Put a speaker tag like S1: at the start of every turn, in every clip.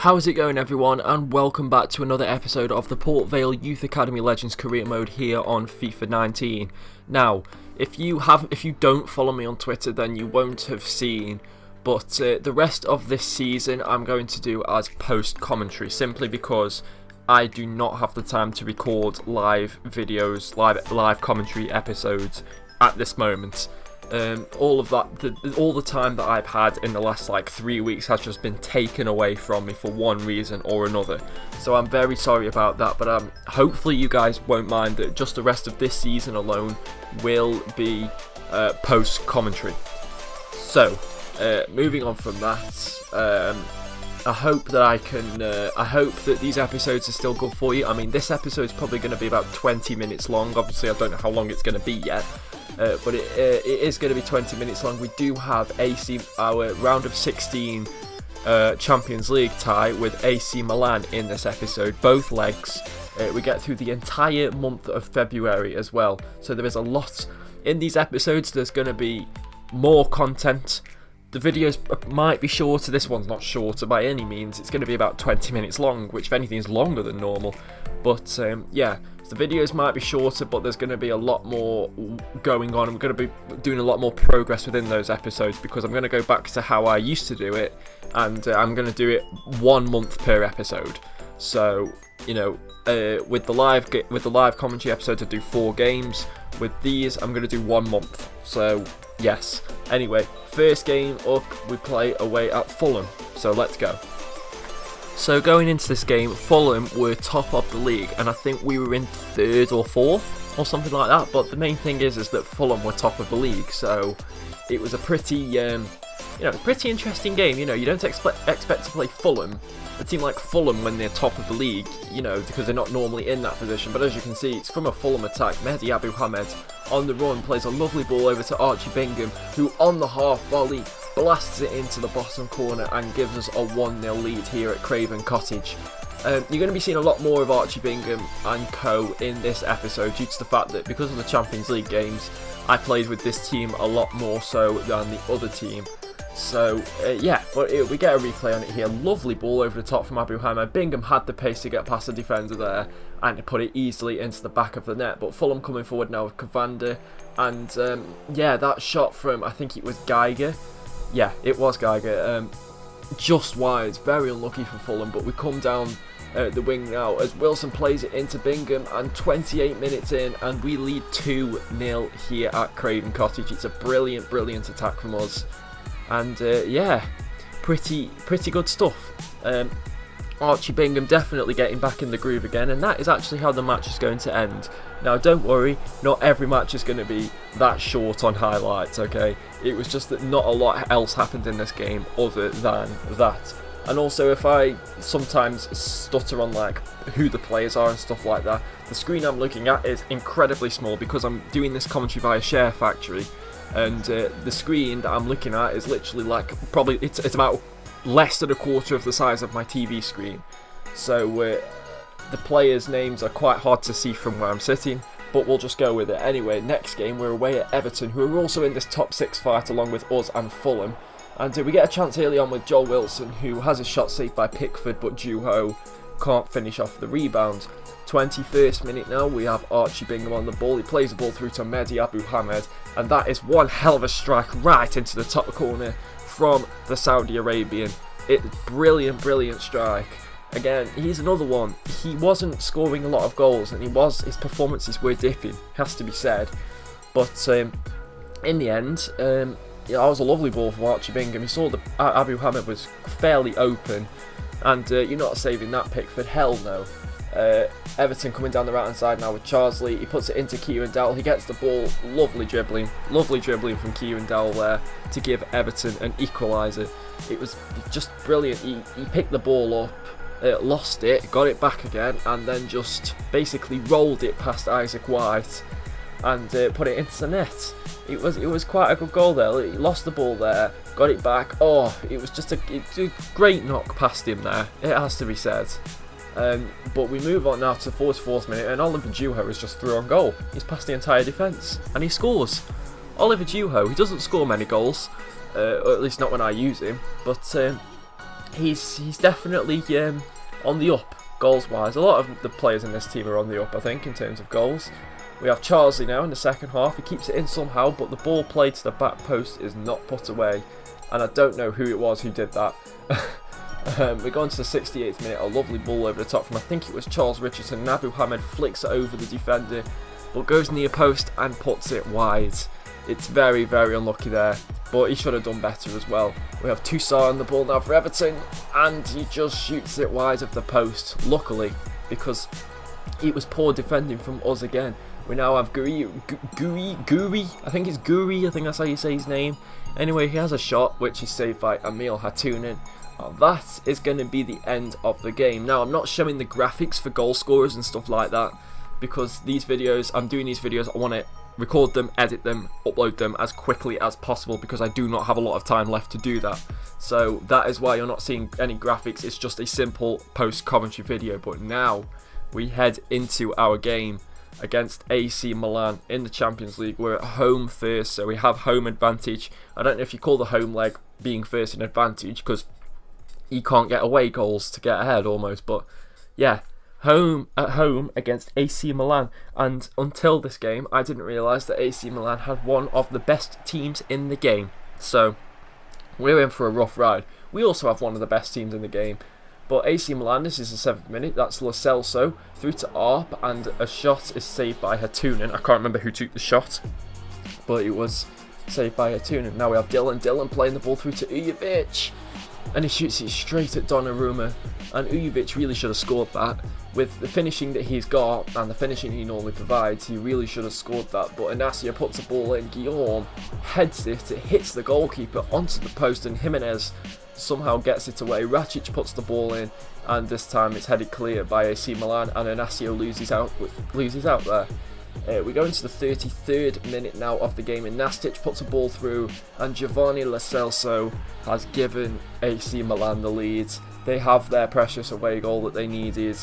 S1: How's it going, everyone, and welcome back to another episode of the Port Vale Youth Academy Legends Career Mode here on FIFA 19. Now, if you don't follow me on Twitter, then you won't have seen, but the rest of this season I'm going to do as post commentary, simply because I do not have the time to record live videos, live commentary episodes at this moment. All the time that I've had in the last 3 weeks has just been taken away from me for one reason or another. So I'm very sorry about that, but hopefully you guys won't mind that just the rest of this season alone will be post commentary. So moving on from that, I hope that I hope that these episodes are still good for you. I mean, this episode's probably going to be about 20 minutes long. Obviously, I don't know how long it's going to be yet. But it is going to be 20 minutes long. We do have our round of 16 Champions League tie with AC Milan in this episode, both legs. We get through the entire month of February as well. So there is a lot in these episodes. There's going to be more content. The videos might be shorter. This one's not shorter by any means. It's going to be about 20 minutes long, which if anything is longer than normal. But yeah, so the videos might be shorter, but there's going to be a lot more going on. I'm going to be doing a lot more progress within those episodes because I'm going to go back to how I used to do it, and I'm going to do it 1 month per episode. So you know, with the live commentary episodes, I do 4 games. With these, I'm going to do 1 month. So yes. Anyway, first game up, we play away at Fulham. So let's go. So going into this game, Fulham were top of the league, and I think we were in 3rd or 4th or something like that. But the main thing is that Fulham were top of the league, so it was a pretty, pretty interesting game. You know, you don't expect to play Fulham, a team like Fulham, when they're top of the league, you know, because they're not normally in that position. But as you can see, it's from a Fulham attack. Mehdi Abu Hamed on the run plays a lovely ball over to Archie Bingham, who on the half volley blasts it into the bottom corner and gives us a 1-0 lead here at Craven Cottage. You're going to be seeing a lot more of Archie Bingham and co in this episode due to the fact that because of the Champions League games, I played with this team a lot more so than the other team. So yeah, but we get a replay on it here. Lovely ball over the top from Abu Hamed. Bingham had the pace to get past the defender there and to put it easily into the back of the net. But Fulham coming forward now with Cavander, and yeah, that shot from, I think it was Geiger. Yeah, it was Geiger. Just wide, very unlucky for Fulham. But we come down the wing now as Wilson plays it into Bingham, and 28 minutes in, and we lead 2-0 here at Craven Cottage. It's a brilliant attack from us. And yeah, pretty good stuff. Archie Bingham definitely getting back in the groove again, and that is actually how the match is going to end. Now don't worry, not every match is going to be that short on highlights, okay? It was just that not a lot else happened in this game other than that. And also, if I sometimes stutter on who the players are and stuff like that, the screen I'm looking at is incredibly small because I'm doing this commentary via Share Factory. And the screen that I'm looking at is literally probably it's about less than a quarter of the size of my TV screen. So the players' names are quite hard to see from where I'm sitting, but we'll just go with it. Anyway, next game we're away at Everton, who are also in this top 6 fight along with us and Fulham. And we get a chance early on with Joel Wilson, who has a shot saved by Pickford, but Juho can't finish off the rebound. 21st minute now, we have Archie Bingham on the ball. He plays the ball through to Mehdi Abu Hamed, and that is one hell of a strike right into the top corner from the Saudi Arabian. It's brilliant strike. Again, he's another one. He wasn't scoring a lot of goals, and his performances were dipping, has to be said. But in the end, yeah, that was a lovely ball from Archie Bingham. He saw that Abu Hamed was fairly open, and you're not saving that, Pickford. Hell no. Everton coming down the right hand side now with Charsley. He puts it into Kieran Dowell. He gets the ball. Lovely dribbling from Kieran Dowell there to give Everton an equaliser. It was just brilliant. He picked the ball up, lost it, got it back again, and then just basically rolled it past Isaac White and put it into the net. It was quite a good goal there. He lost the ball there, got it back. Oh, it was just a great knock past him there. It has to be said. But we move on now to the 44th minute, and Oliver Juho is just through on goal. He's past the entire defence, and he scores. Oliver Juho, he doesn't score many goals, or at least not when I use him, but he's definitely on the up goals wise. A lot of the players in this team are on the up, I think, in terms of goals. We have Charlie now in the second half. He keeps it in somehow, but the ball played to the back post is not put away, and I don't know who it was who did that. We're going to the 68th minute. A lovely ball over the top from, I think it was Charles Richardson. Nabu Hamed flicks it over the defender, but goes near post and puts it wide. It's very, very unlucky there, but he should have done better as well. We have Toussaint on the ball now for Everton, and he just shoots it wide of the post, luckily, because it was poor defending from us again. We now have Guri, I think it's Guri, I think that's how you say his name. Anyway, he has a shot, which is saved by Emil Hatunen. That is going to be the end of the game. Now, I'm not showing the graphics for goal scorers and stuff like that, because these videos, I'm doing these videos, I want to record them, edit them, upload them as quickly as possible, because I do not have a lot of time left to do that. So that is why you're not seeing any graphics. It's just a simple post-commentary video. But now we head into our game against AC Milan in the Champions League. We're at home first, so we have home advantage. I don't know if you call the home leg being first an advantage, because you can't get away goals to get ahead almost, but yeah, at home against AC Milan. And until this game, I didn't realise that AC Milan had one of the best teams in the game, so we're in for a rough ride. We also have one of the best teams in the game, but AC Milan, this is the 7th minute, that's Lo Celso through to Arp, and a shot is saved by Hatunen. I can't remember who took the shot, but it was saved by Hatunen. Now we have Dylan playing the ball through to Ujovic, and he shoots it straight at Donnarumma, and Ujovic really should have scored that. With the finishing that he's got and the finishing he normally provides, he really should have scored that, but Inacio puts the ball in, Guillaume heads it hits the goalkeeper onto the post, and Jimenez somehow gets it away. Rakic puts the ball in, and this time it's headed clear by AC Milan, and Inacio loses out there. We go into the 33rd minute now of the game, and Nastic puts a ball through, and Giovanni Lo Celso has given AC Milan the lead. They have their precious away goal that they needed,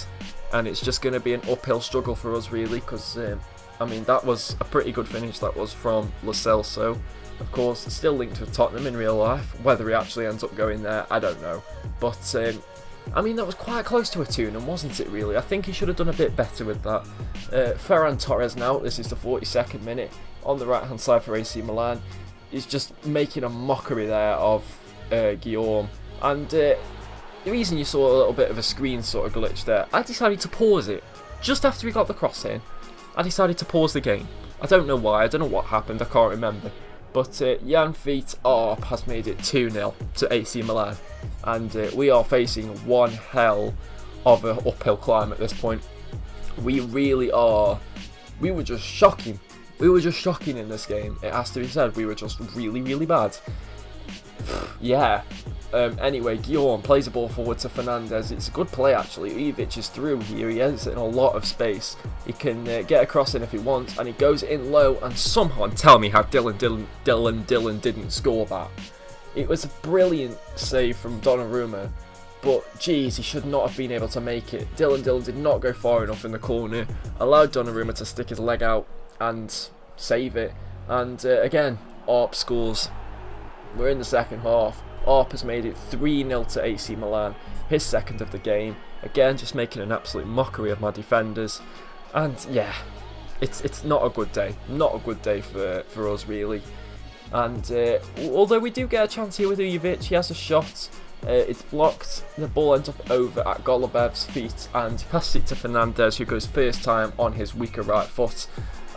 S1: and it's just going to be an uphill struggle for us really, because I mean, that was a pretty good finish that was from Lo Celso. Of course, still linked with Tottenham in real life. Whether he actually ends up going there, I don't know. But I mean, that was quite close to a tune, wasn't it really? I think he should have done a bit better with that. Ferran Torres now, this is the 42nd minute, on the right hand side for AC Milan. He's just making a mockery there of Guillaume. And the reason you saw a little bit of a screen sort of glitch there, I decided to pause it. Just after he got the cross in, I decided to pause the game. I don't know why, I don't know what happened, I can't remember. But Jan Fiet Arp has made it 2-0 to AC Milan, and we are facing one hell of an uphill climb at this point. We really are. We were just shocking. We were just shocking in this game. It has to be said, we were just really, really bad. Yeah. Anyway, Guillaume plays the ball forward to Fernandez. It's a good play actually. Ujovic is through here. He has in a lot of space. He can get across in if he wants, and he goes in low, and somehow, and tell me how Dylan didn't score that. It was a brilliant save from Donnarumma, but geez, he should not have been able to make it. Dylan did not go far enough in the corner, allowed Donnarumma to stick his leg out and save it, and again, Arp scores. We're in the second half. Arp has made it 3-0 to AC Milan, his second of the game. Again, just making an absolute mockery of my defenders. And yeah, it's not a good day. Not a good day for us, really. And although we do get a chance here with Ujovic, he has a shot. It's blocked. The ball ends up over at Golubev's feet, and he passes it to Fernandez, who goes first time on his weaker right foot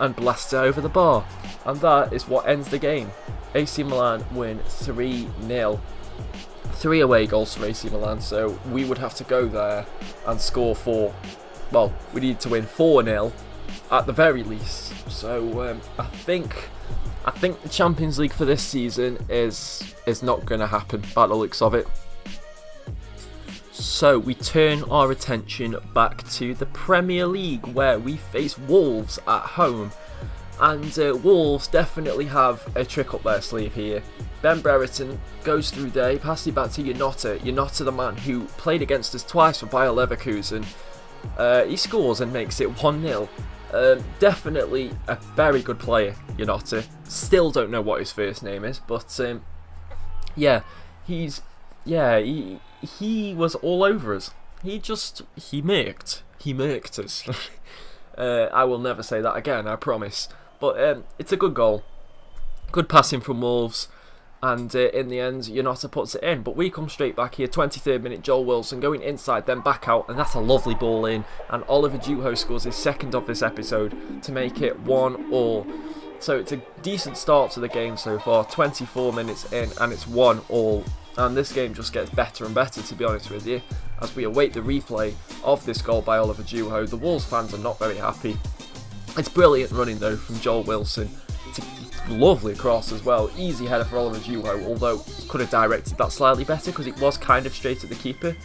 S1: and blasts it over the bar. And that is what ends the game. AC Milan win 3-0. 3 away goals for AC Milan, so we would have to go there and score 4. Well, we need to win 4-0 at the very least. So I think the Champions League for this season is not going to happen by the looks of it. So we turn our attention back to the Premier League, where we face Wolves at home. And Wolves definitely have a trick up their sleeve here. Ben Brereton goes through there, he passes it back to Janotta, the man who played against us twice for Bayer Leverkusen. He scores and makes it 1-0. Definitely a very good player, Janotta. Still don't know what his first name is, but yeah, he he was all over us. He murked us. I will never say that again, I promise. But it's a good goal. Good passing from Wolves. And in the end, Yonata puts it in. But we come straight back here, 23rd minute, Joel Wilson going inside, then back out. And that's a lovely ball in. And Oliver Juho scores his second of this episode to make it 1-1. So it's a decent start to the game so far. 24 minutes in and it's 1-1. And this game just gets better and better, to be honest with you, as we await the replay of this goal by Oliver Juho. The Wolves fans are not very happy. It's brilliant running though from Joel Wilson. It's a lovely cross as well. Easy header for Oliver Juho, although he could have directed that slightly better because it was kind of straight at the keeper.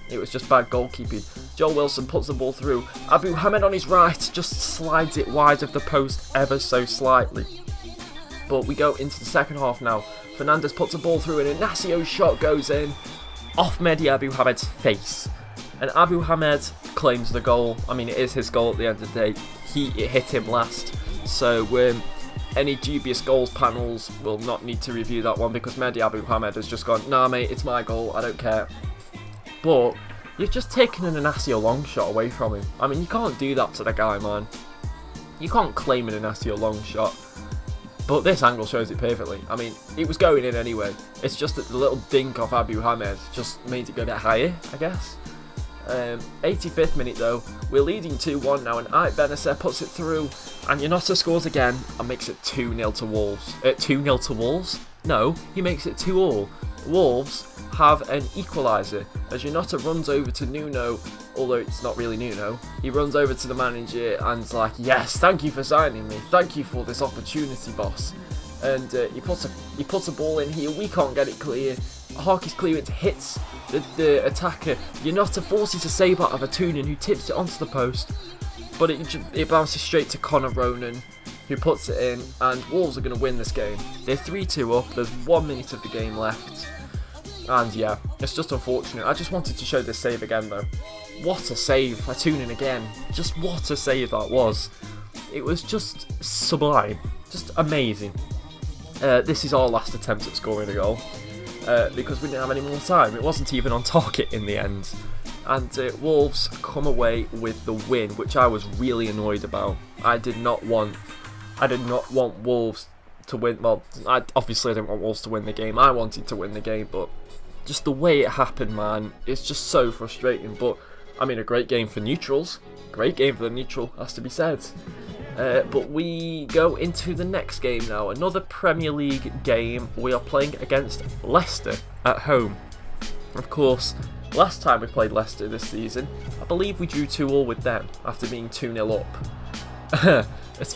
S1: It was just bad goalkeeping. Joel Wilson puts the ball through. Abu Hamed on his right just slides it wide of the post ever so slightly. But we go into the second half now. Fernandes puts a ball through and Inacio's shot goes in off Mehdi Abu Hamed's face. And Abu Hamed claims the goal. I mean, it is his goal at the end of the day. It hit him last. So any dubious goals panels will not need to review that one because Mehdi Abu Hamed has just gone, nah mate, it's my goal, I don't care. But you've just taken an Inacio long shot away from him. I mean, you can't do that to the guy, man. You can't claim an Inacio long shot. But this angle shows it perfectly. I mean, it was going in anyway. It's just that the little dink off Abu Hamed just made it go a bit higher, I guess. 85th minute though, we're leading 2-1 now and Ike Benacer puts it through and Yonata scores again and makes it 2-0 to Wolves. 2-0 to Wolves? No, he makes it 2-2. Wolves have an equaliser as Yonata runs over to Nuno, although it's not really Nuno. He runs over to the manager and's like, yes, thank you for signing me, thank you for this opportunity, boss. And he puts a ball in here, we can't get it clear. Harky's clearance hits the attacker. Yonata forces to save out of Atunin, who tips it onto the post, but it bounces straight to Connor Ronan, who puts it in, and Wolves are going to win this game. They're 3-2 up, there's 1 minute of the game left, and yeah, it's just unfortunate. I just wanted to show this save again though. What a save, Atunin again, just what a save that was. It was just sublime, just amazing. This is our last attempt at scoring a goal. Because we didn't have any more time. It wasn't even on target in the end. And Wolves come away with the win, which I was really annoyed about. I did not want Wolves to win. Well, obviously I didn't want Wolves to win the game. I wanted to win the game, but just the way it happened, man, it's just so frustrating. But I mean, a great game for neutrals. Great game for the neutral, has to be said. But we go into the next game now. Another Premier League game. We are playing against Leicester at home. Of course, last time we played Leicester this season, I believe we drew 2-2 with them after being 2-0 up. It's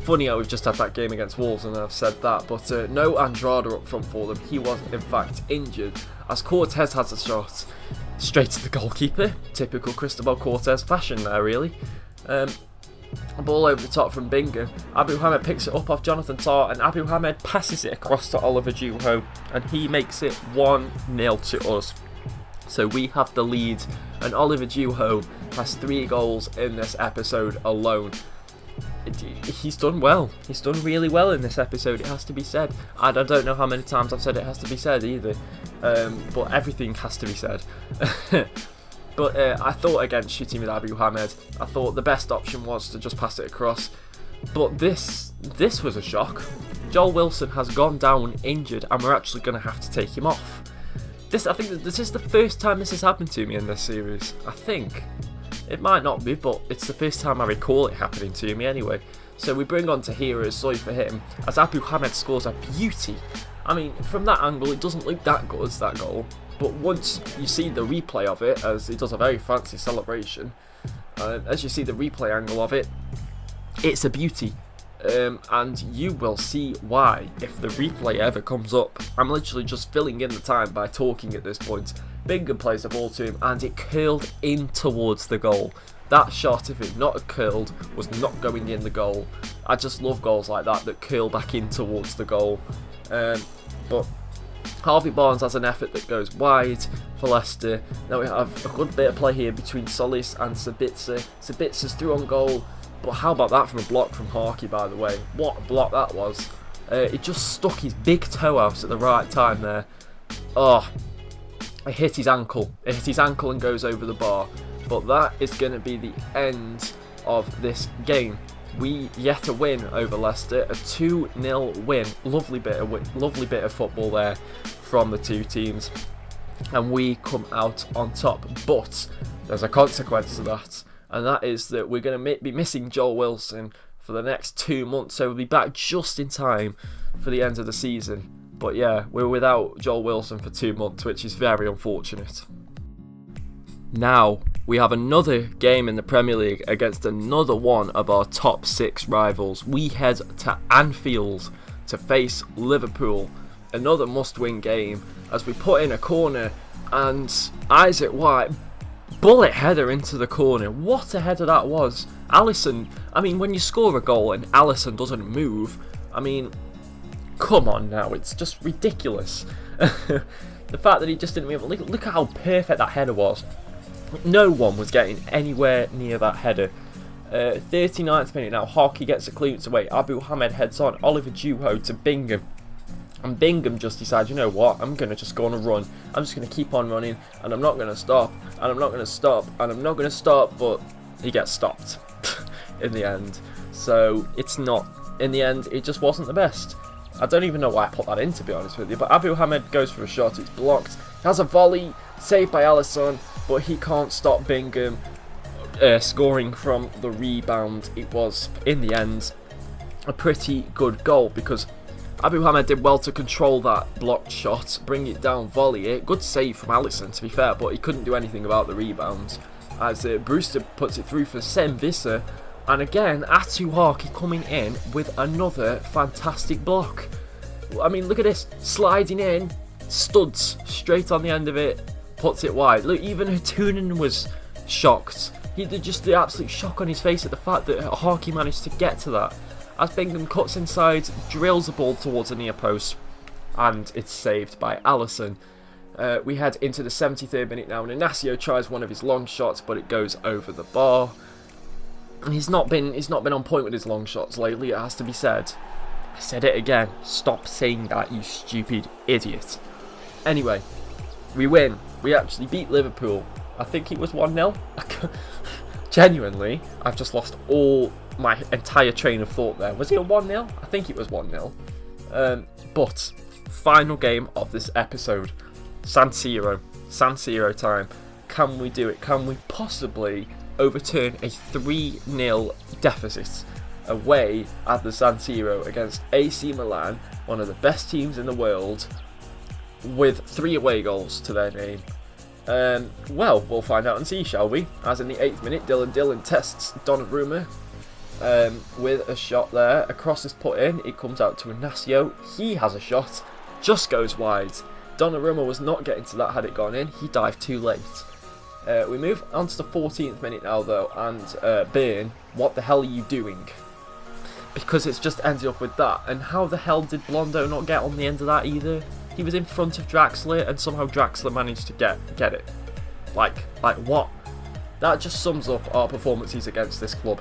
S1: funny how we've just had that game against Wolves and I've said that, but no Andrada up front for them. He was in fact injured as Cortez has a shot straight to the goalkeeper. Typical Cristobal Cortez fashion there, really. A ball over the top from Bingham. Abu Hamed picks it up off Jonathan Tah and Abu Hamed passes it across to Oliver Juho and he makes it 1-0 to us. So we have the lead and Oliver Juho has 3 goals in this episode alone. He's done well. He's done really well in this episode, it has to be said. And I don't know how many times I've said it has to be said either. But everything has to be said. But I thought against shooting with Abu Hamed, I thought the best option was to just pass it across. But this was a shock. Joel Wilson has gone down injured and we're actually going to have to take him off. I think this is the first time this has happened to me in this series. I think. It might not be, but it's the first time I recall it happening to me anyway. So we bring on Tahira, sorry for him, as Abu Hamed scores a beauty. I mean, from that angle, it doesn't look that good, that goal. But once you see the replay of it, as he does a very fancy celebration, as you see the replay angle of it, it's a beauty. And you will see why if the replay ever comes up. I'm literally just filling in the time by talking at this point. Bingham plays the ball to him and it curled in towards the goal. That shot, if it not curled, was not going in the goal. I just love goals like that curl back in towards the goal. But Harvey Barnes has an effort that goes wide for Leicester. Now we have a good bit of play here between Solis and Sabitzer. Sabitzer's through on goal, but how about that from a block from Harky, by the way? What a block that was. It just stuck his big toe out at the right time there. Oh, It hit his ankle. It hit his ankle and goes over the bar. But that is going to be the end of this game. We yet a win over Leicester, a 2-0 win. Lovely bit of football there from the two teams, and we come out on top. But there's a consequence to that, and that is that we're going to be missing Joel Wilson for the next 2 months, so we'll be back just in time for the end of the season. But yeah, we're without Joel Wilson for 2 months, which is very unfortunate. Now, we have another game in the Premier League against another one of our top 6 rivals. We head to Anfield to face Liverpool. Another must-win game as we put in a corner and Isaac White, bullet header into the corner. What a header that was. Alisson, I mean, when you score a goal and Alisson doesn't move, I mean, come on now, it's just ridiculous. The fact that he just didn't move, look at how perfect that header was. No one was getting anywhere near that header. 39th minute now, Hockey gets a clearance away. Abu Hamed heads on, Oliver Juho to Bingham. And Bingham just decides, you know what, I'm going to just go on a run. I'm just going to keep on running, and I'm not going to stop, and I'm not going to stop, and I'm not going to stop, but he gets stopped in the end. So it's not, in the end, it just wasn't the best. I don't even know why I put that in, to be honest with you, but Abu Hamed goes for a shot, it's blocked, has a volley, saved by Alisson, but he can't stop Bingham scoring from the rebound. It was, in the end, a pretty good goal, because Abu Hamed did well to control that blocked shot, bring it down, volley it. Good save from Alisson, to be fair, but he couldn't do anything about the rebound. As Brewster puts it through for Sem Visser. And again, Atu Harkey coming in with another fantastic block. I mean, look at this. Sliding in, studs straight on the end of it, puts it wide. Look, even Hatunen was shocked. He did just the absolute shock on his face at the fact that Harkey managed to get to that. As Bingham cuts inside, drills the ball towards the near post, and it's saved by Alisson. We head into the 73rd minute now, and Inacio tries one of his long shots, but it goes over the bar. He's not been on point with his long shots lately, it has to be said. I said it again. Stop saying that, you stupid idiot. Anyway, we win. We actually beat Liverpool. I think it was 1-0. Genuinely, I've just lost all my entire train of thought there. Was it a 1-0? I think it was 1-0. But final game of this episode, San Siro time. Can we do it? Can we possibly overturn a 3-0 deficit away at the San Siro against AC Milan, one of the best teams in the world, with 3 away goals to their name? Well, we'll find out and see, shall we? As in the 8th minute, Dylan tests Donnarumma with a shot there. A cross is put in, it comes out to Inacio. He has a shot, just goes wide. Donnarumma was not getting to that had it gone in, he dived too late. We move on to the 14th minute now though, and Byrne, what the hell are you doing? Because it's just ended up with that, and how the hell did Blondo not get on the end of that either? He was in front of Draxler, and somehow Draxler managed to get it. Like what? That just sums up our performances against this club.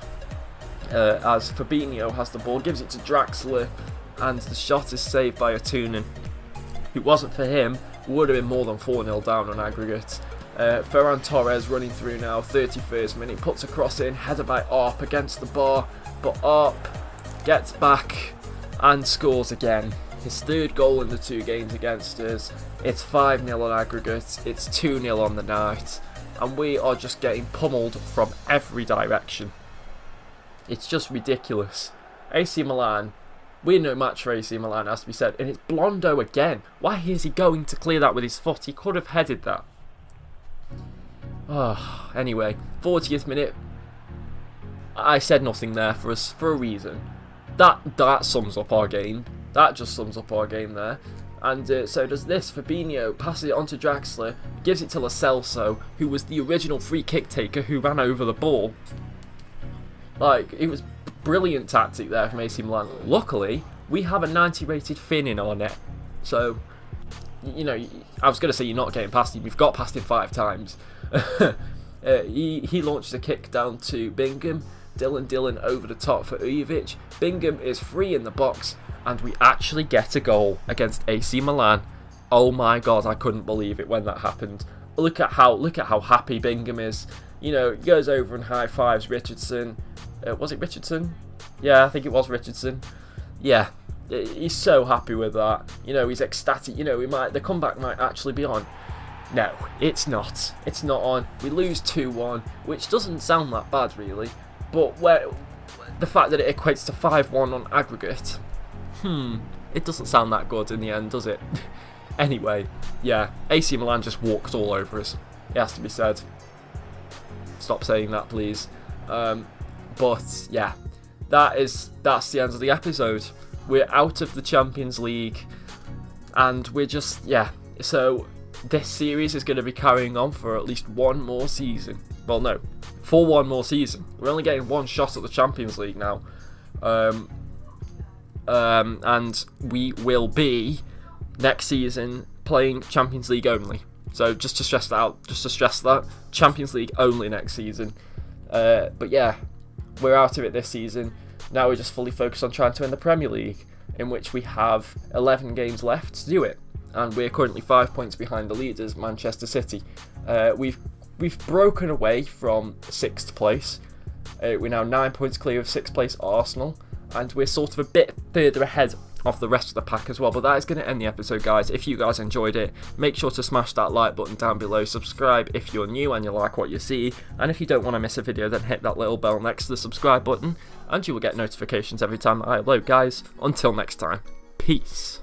S1: As Fabinho has the ball, gives it to Draxler, and the shot is saved by Hatunen. If it wasn't for him, we would have been more than 4-0 down on aggregate. Ferran Torres running through now, 31st minute, puts a cross in, header by Arp against the bar, but Arp gets back and scores again. His 3rd goal in the 2 games against us. It's 5-0 on aggregate, it's 2-0 on the night, and we are just getting pummeled from every direction. It's just ridiculous. AC Milan, we're no match for AC Milan, has to be said, and it's Blondo again. Why is he going to clear that with his foot? He could have headed that. Anyway, 40th minute. I said nothing there for us for a reason. That sums up our game. That just sums up our game there. And so does this. Fabinho passes it on to Draxler, gives it to Lo Celso, who was the original free kick taker who ran over the ball. Like, it was brilliant tactic there from AC Milan. Luckily, we have a 90 rated Finn in our net. So, you know, I was going to say you're not getting past him. We've got past him 5 times. He launched a kick down to Bingham. Dylan over the top for Ujovic. Bingham is free in the box, and we actually get a goal against AC Milan. Oh my god, I couldn't believe it when that happened. Look at how happy Bingham is. You know, he goes over and high fives Richardson. Was it Richardson? Yeah, I think it was Richardson. Yeah, he's so happy with that. You know, he's ecstatic. You know, the comeback might actually be on. No, it's not. It's not on. We lose 2-1, which doesn't sound that bad really, but the fact that it equates to 5-1 on aggregate, it doesn't sound that good in the end, does it? Anyway, yeah, AC Milan just walked all over us. It has to be said. Stop saying that, please. But yeah, that's the end of the episode. We're out of the Champions League, and we're just, so this series is going to be carrying on for at least one more season. Well, no, for one more season. We're only getting one shot at the Champions League now. And we will be next season playing Champions League only. So just to stress that, Champions League only next season. But yeah, we're out of it this season. Now we're just fully focused on trying to win the Premier League, in which we have 11 games left to do it. And we're currently 5 points behind the leaders, Manchester City. We've broken away from 6th place. We're now 9 points clear of 6th place Arsenal, and we're sort of a bit further ahead of the rest of the pack as well. But that is going to end the episode, guys. If you guys enjoyed it, make sure to smash that like button down below, subscribe if you're new and you like what you see, and if you don't want to miss a video, then hit that little bell next to the subscribe button and you will get notifications every time I upload, guys. Until next time, peace.